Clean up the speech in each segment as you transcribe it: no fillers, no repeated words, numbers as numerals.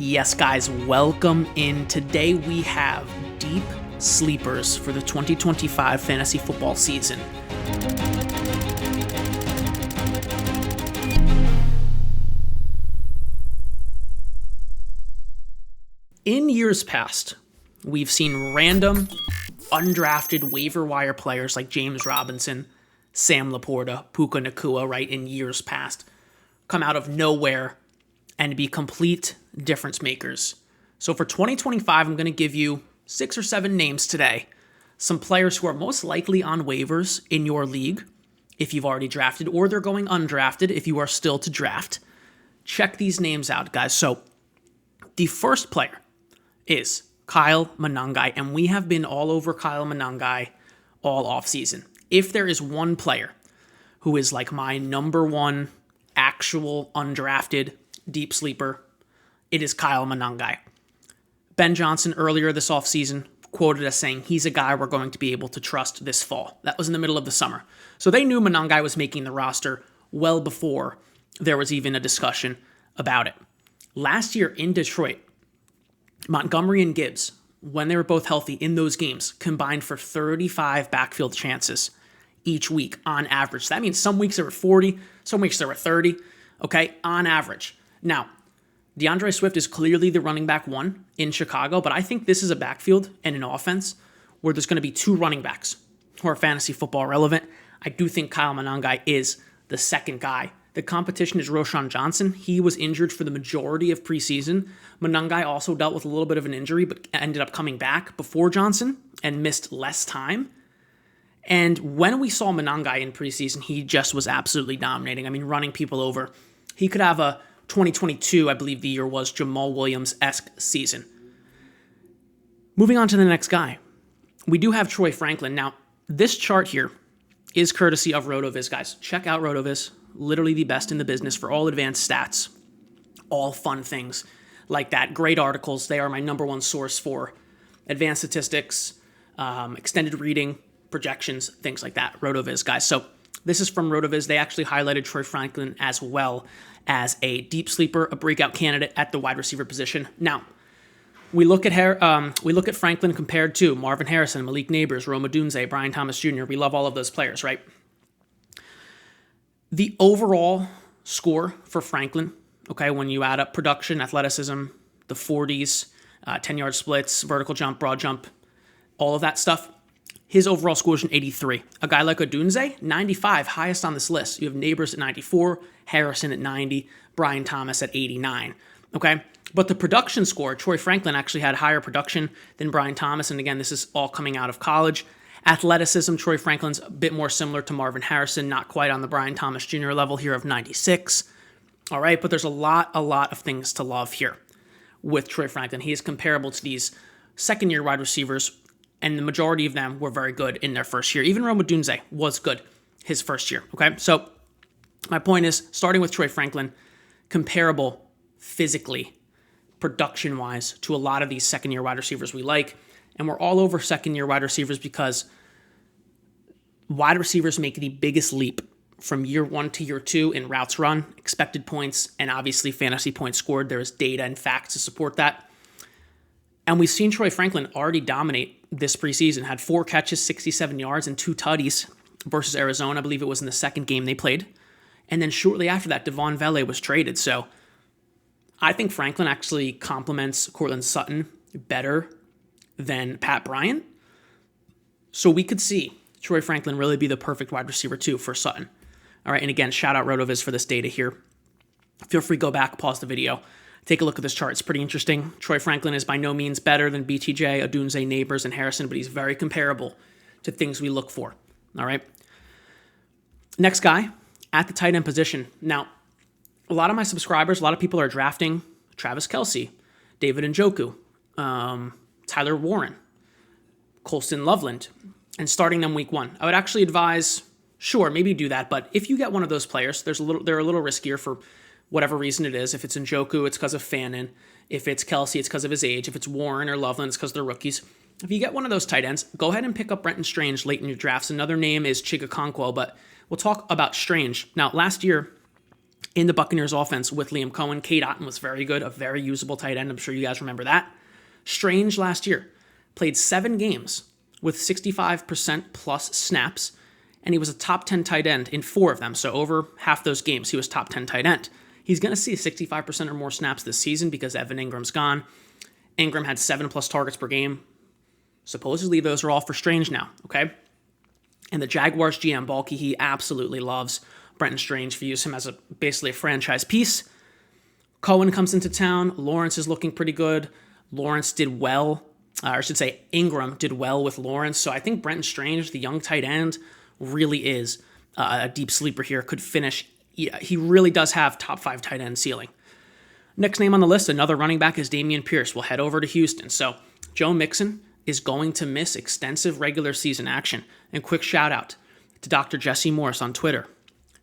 Yes, guys, welcome in. Today we have deep sleepers for the 2025 fantasy football season. In years past, we've seen random, undrafted waiver wire players like James Robinson, Sam Laporta, Puka Nacua, right, in years past, come out of nowhere and be complete difference makers. So for 2025, I'm going to give you 6 or 7 names today. Some players who are most likely on waivers in your league, if you've already drafted, or they're going undrafted if you are still to draft. Check these names out, guys. So the first player is Kyle Manangai, and we have been all over Kyle Manangai all offseason. If there is one player who is like my number one actual undrafted deep sleeper, it is Kyle Manangai. Ben Johnson earlier this offseason quoted as saying he's a guy we're going to be able to trust this fall. That was in the middle of the summer. So they knew Manangai was making the roster well before there was even a discussion about it. Last year in Detroit, Montgomery and Gibbs, when they were both healthy in those games, combined for 35 backfield chances each week on average. So that means some weeks there were 40, some weeks there were 30, okay, on average. Now, DeAndre Swift is clearly the running back one in Chicago, but I think this is a backfield and an offense where there's going to be 2 running backs who are fantasy football relevant. I do think Kyle Manangai is the second guy. The competition is Roschon Johnson. He was injured for the majority of preseason. Manangai also dealt with a little bit of an injury, but ended up coming back before Johnson and missed less time. And when we saw Manangai in preseason, he just was absolutely dominating. I mean, running people over. He could have a 2022, I believe the year was, Jamal Williams-esque season. Moving on to the next guy. We do have Troy Franklin. Now, this chart here is courtesy of RotoViz, guys. Check out RotoViz. Literally the best in the business for all advanced stats, all fun things like that. Great articles. They are my number one source for advanced statistics, extended reading, projections, things like that. RotoViz, guys. So this is from RotoViz. They actually highlighted Troy Franklin as well as a deep sleeper, a breakout candidate at the wide receiver position. Now, we look at Franklin compared to Marvin Harrison, Malik Neighbors, Rome Odunze, Brian Thomas Jr. We love all of those players, right? The overall score for Franklin, okay, when you add up production, athleticism, the 40s, 10-yard splits, vertical jump, broad jump, all of that stuff, his overall score is an 83. A guy like Odunze, 95, highest on this list. You have Neighbors at 94, Harrison at 90, Brian Thomas at 89, okay? But the production score, Troy Franklin actually had higher production than Brian Thomas, and again, this is all coming out of college. Athleticism, Troy Franklin's a bit more similar to Marvin Harrison, not quite on the Brian Thomas Jr. level here of 96. All right, but there's a lot of things to love here with Troy Franklin. He is comparable to these second-year wide receivers, and the majority of them were very good in their first year. Even Rome Odunze was good his first year, okay? So my point is, starting with Troy Franklin, comparable physically, production-wise, to a lot of these second-year wide receivers we like. And we're all over second-year wide receivers because wide receivers make the biggest leap from year 1 to year 2 in routes run, expected points, and obviously fantasy points scored. There is data and facts to support that. And we've seen Troy Franklin already dominate this preseason. Had 4 catches, 67 yards, and 2 tutties versus Arizona. I believe it was in the second game they played. And then shortly after that, Devon Vele was traded. So I think Franklin actually complements Courtland Sutton better than Pat Bryant. So we could see Troy Franklin really be the perfect wide receiver too for Sutton. All right, and again, shout out RotoViz for this data here. Feel free to go back, pause the video, take a look at this chart. It's pretty interesting. Troy Franklin is by no means better than BTJ, Odunze, Neighbors, and Harrison, but he's very comparable to things we look for. All right. Next guy at the tight end position. Now, a lot of my subscribers, a lot of people are drafting Travis Kelce, David Njoku, Tyler Warren, Colston Loveland, and starting them week 1. I would actually advise, sure, maybe do that, but if you get one of those players, they're a little riskier for whatever reason it is. If it's Njoku, it's because of Fannin. If it's Kelce, it's because of his age. If it's Warren or Loveland, it's because they're rookies. If you get one of those tight ends, go ahead and pick up Brenton Strange late in your drafts. Another name is Chigakonkwo, but we'll talk about Strange. Now, last year, in the Buccaneers offense with Liam Cohen. Kate Otten was very good, a very usable tight end. I'm sure you guys remember that. Strange last year played 7 games with 65% plus snaps, and he was a top 10 tight end in 4 of them. So over half those games, he was top 10 tight end. He's going to see 65% or more snaps this season because Evan Ingram's gone. Ingram had 7 plus targets per game. Supposedly those are all for Strange now, okay? And the Jaguars GM Balky, he absolutely loves Brenton Strange, views him as basically a franchise piece. Cohen comes into town. Lawrence is looking pretty good. Lawrence did well, or I should say Ingram did well with Lawrence. So I think Brenton Strange, the young tight end, really is a deep sleeper here. Could finish. He really does have top 5 tight end ceiling. Next name on the list, another running back, is Dameon Pierce. We'll head over to Houston. So Joe Mixon is going to miss extensive regular season action. And quick shout out to Dr. Jesse Morse on Twitter,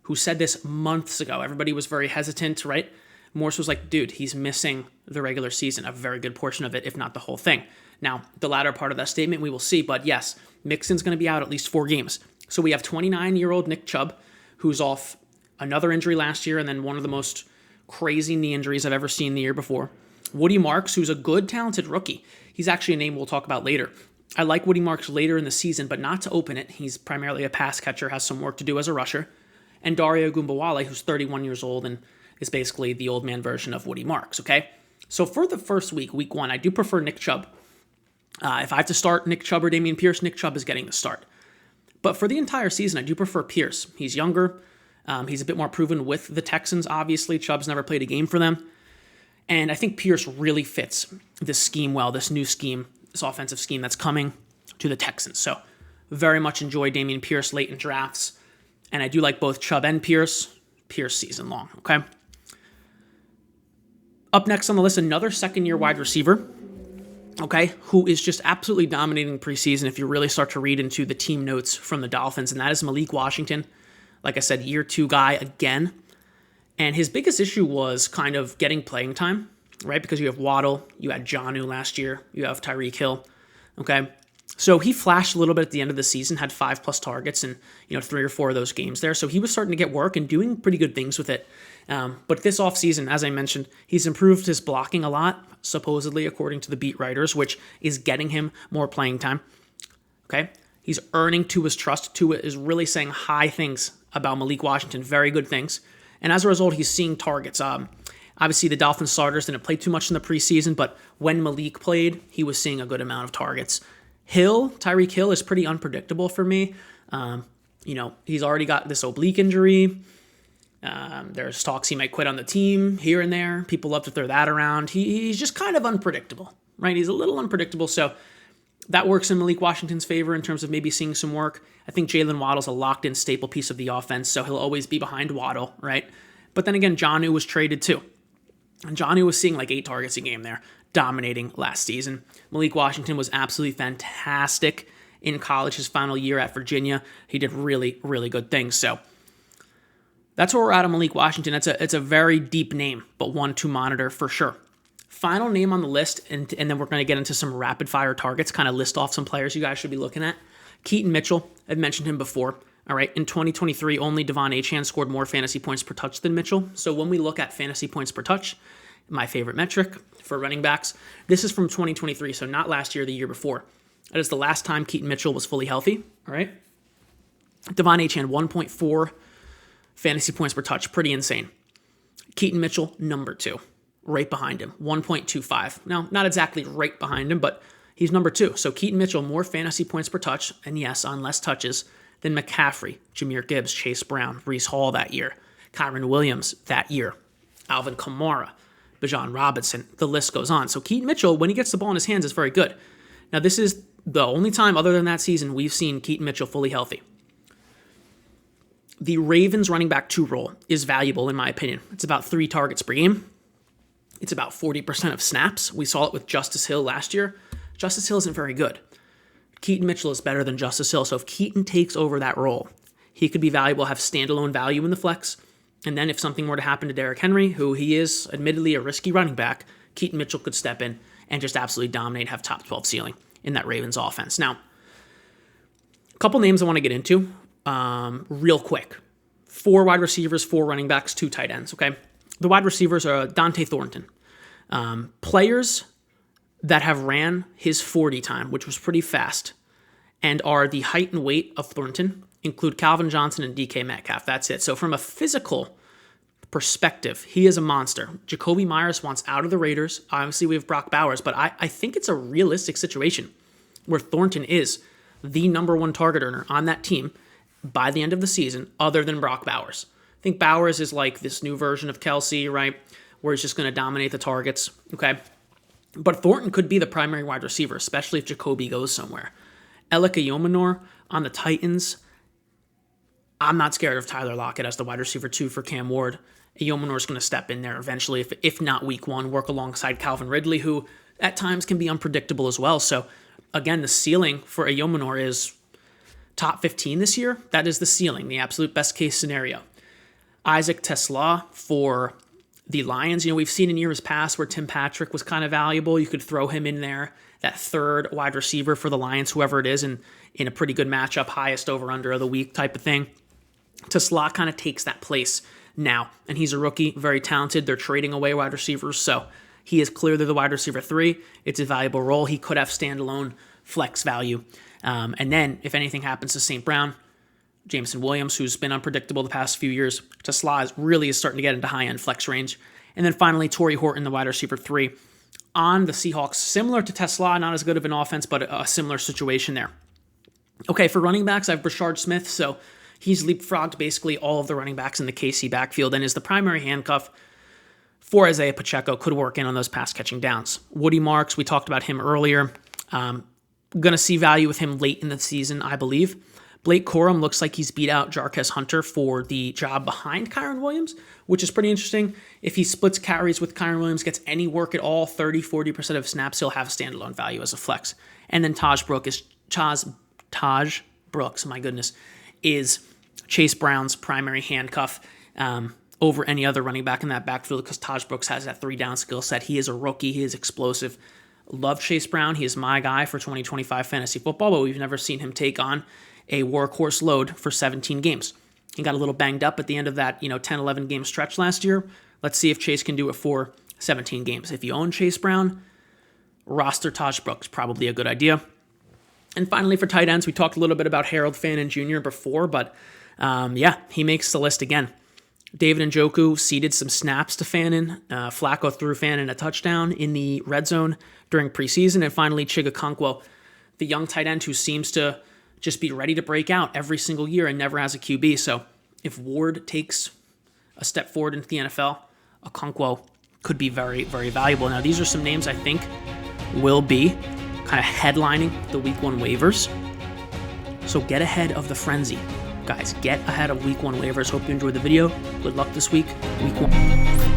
who said this months ago. Everybody was very hesitant, right? Morse was like, dude, he's missing the regular season, a very good portion of it, if not the whole thing. Now, the latter part of that statement we will see, but yes, Mixon's going to be out at least 4 games. So we have 29-year-old Nick Chubb, who's off another injury last year and then one of the most crazy knee injuries I've ever seen the year before. Woody Marks, who's a good, talented rookie. He's actually a name we'll talk about later. I like Woody Marks later in the season, but not to open it. He's primarily a pass catcher, has some work to do as a rusher. And Dario Gumbawale, who's 31 years old and is basically the old man version of Woody Marks, okay? So for the first week 1, I do prefer Nick Chubb. If I have to start Nick Chubb or Dameon Pierce, Nick Chubb is getting the start. But for the entire season, I do prefer Pierce. He's younger. He's a bit more proven with the Texans, obviously. Chubb's never played a game for them. And I think Pierce really fits this scheme well, this new scheme, this offensive scheme that's coming to the Texans. So very much enjoy Dameon Pierce late in drafts. And I do like both Chubb and Pierce season long, okay? Up next on the list, another second-year wide receiver, okay, who is just absolutely dominating preseason if you really start to read into the team notes from the Dolphins, and that is Malik Washington. Like I said, year 2 guy again. And his biggest issue was kind of getting playing time, right? Because you have Waddle, you had Jonnu last year, you have Tyreek Hill, okay? So he flashed a little bit at the end of the season, had 5 plus targets in 3 or 4 of those games there. So he was starting to get work and doing pretty good things with it. But this offseason, as I mentioned, he's improved his blocking a lot, supposedly according to the beat writers, which is getting him more playing time. Okay, he's earning Tua's trust. Tua is really saying high things about Malik Washington, very good things. And as a result, he's seeing targets. Obviously, the Dolphins starters didn't play too much in the preseason, but when Malik played, he was seeing a good amount of targets. Tyreek Hill is pretty unpredictable for me. He's already got this oblique injury. There's talks he might quit on the team here and there. People love to throw that around. He's just kind of unpredictable, right? He's a little unpredictable, so that works in Malik Washington's favor in terms of maybe seeing some work. I think Jalen Waddle's a locked-in staple piece of the offense, so he'll always be behind Waddle, right? But then again, Jonnu was traded too. And Jonnu was seeing like 8 targets a game there, dominating last season. Malik Washington was absolutely fantastic in college, his final year at Virginia. He did really, really good things. So that's where we're at on Malik Washington. It's a very deep name, but one to monitor for sure. Final name on the list, and then we're going to get into some rapid-fire targets, kind of list off some players you guys should be looking at. Keaton Mitchell, I've mentioned him before. All right, in 2023, only Devon Achane scored more fantasy points per touch than Mitchell. So when we look at fantasy points per touch, my favorite metric for running backs, this is from 2023, so not last year, the year before. That is the last time Keaton Mitchell was fully healthy, all right? Devon Achane, 1.4 fantasy points per touch, pretty insane. Keaton Mitchell, number 2, right behind him, 1.25. Now, not exactly right behind him, but he's number 2. So Keaton Mitchell, more fantasy points per touch, and yes, on less touches than McCaffrey, Jahmyr Gibbs, Chase Brown, Breece Hall that year, Kyron Williams that year, Alvin Kamara, Bijan Robinson, the list goes on. So Keaton Mitchell, when he gets the ball in his hands, is very good. Now, this is the only time other than that season we've seen Keaton Mitchell fully healthy. The Ravens running back 2 role is valuable in my opinion. It's about 3 targets per game. It's about 40% of snaps. We saw it with Justice Hill last year. Justice Hill isn't very good. Keaton Mitchell is better than Justice Hill. So if Keaton takes over that role, he could be valuable, have standalone value in the flex. And then if something were to happen to Derrick Henry, who he is admittedly a risky running back, Keaton Mitchell could step in and just absolutely dominate, have top 12 ceiling in that Ravens offense. Now, a couple names I want to get into real quick. 4 wide receivers, 4 running backs, 2 tight ends, okay? The wide receivers are Dante Thornton. Players that have ran his 40 time, which was pretty fast, and are the height and weight of Thornton, include Calvin Johnson and DK Metcalf. That's it. So from a physical perspective, he is a monster. Jacoby Myers wants out of the Raiders. Obviously, we have Brock Bowers, but I think it's a realistic situation where Thornton is the number 1 target earner on that team by the end of the season, other than Brock Bowers. I think Bowers is like this new version of Kelsey, right, where he's just going to dominate the targets, okay? But Thornton could be the primary wide receiver, especially if Jacoby goes somewhere. Alec Ayomanor on the Titans. I'm not scared of Tyler Lockett as the wide receiver 2 for Cam Ward. Ayomanor is going to step in there eventually, if not week 1, work alongside Calvin Ridley, who at times can be unpredictable as well. So, again, the ceiling for Ayomanor is top 15 this year. That is the ceiling, the absolute best case scenario. Isaac Tesla for the Lions. We've seen in years past where Tim Patrick was kind of valuable. You could throw him in there, that 3rd wide receiver for the Lions, whoever it is, in a pretty good matchup, highest over-under of the week type of thing. Tesla kind of takes that place now, and he's a rookie, very talented. They're trading away wide receivers, so he is clearly the wide receiver 3. It's a valuable role. He could have standalone flex value. And then, if anything happens to St. Brown, Jameson Williams, who's been unpredictable the past few years, Tesla is starting to get into high-end flex range. And then finally, Torrey Horton, the wide receiver 3 on the Seahawks. Similar to Tesla, not as good of an offense, but a similar situation there. Okay, for running backs, I have Brashard Smith, so he's leapfrogged basically all of the running backs in the KC backfield and is the primary handcuff for Isaiah Pacheco. Could work in on those pass-catching downs. Woody Marks, we talked about him earlier. Going to see value with him late in the season, I believe. Blake Corum looks like he's beat out Jarquez Hunter for the job behind Kyron Williams, which is pretty interesting. If he splits carries with Kyron Williams, gets any work at all, 30-40% of snaps, he'll have standalone value as a flex. And then Taj Brooks, my goodness, is Chase Brown's primary handcuff over any other running back in that backfield because Taj Brooks has that 3-down skill set. He is a rookie. He is explosive. Love Chase Brown. He is my guy for 2025 fantasy football, but we've never seen him take on a workhorse load for 17 games. He got a little banged up at the end of that 10-11 game stretch last year. Let's see if Chase can do it for 17 games. If you own Chase Brown, roster Taj Brooks, probably a good idea. And finally, for tight ends, we talked a little bit about Harold Fannin Jr. before, but he makes the list again. David Njoku ceded some snaps to Fannin. Flacco threw Fannin a touchdown in the red zone during preseason. And finally, Chigakonkwo, the young tight end who seems to just be ready to break out every single year and never has a QB. So if Ward takes a step forward into the NFL, Okonkwo could be very, very valuable. Now, these are some names I think will be kind of headlining the Week 1 waivers. So get ahead of the frenzy. Guys, get ahead of Week 1 waivers. Hope you enjoyed the video. Good luck this week. Week 1.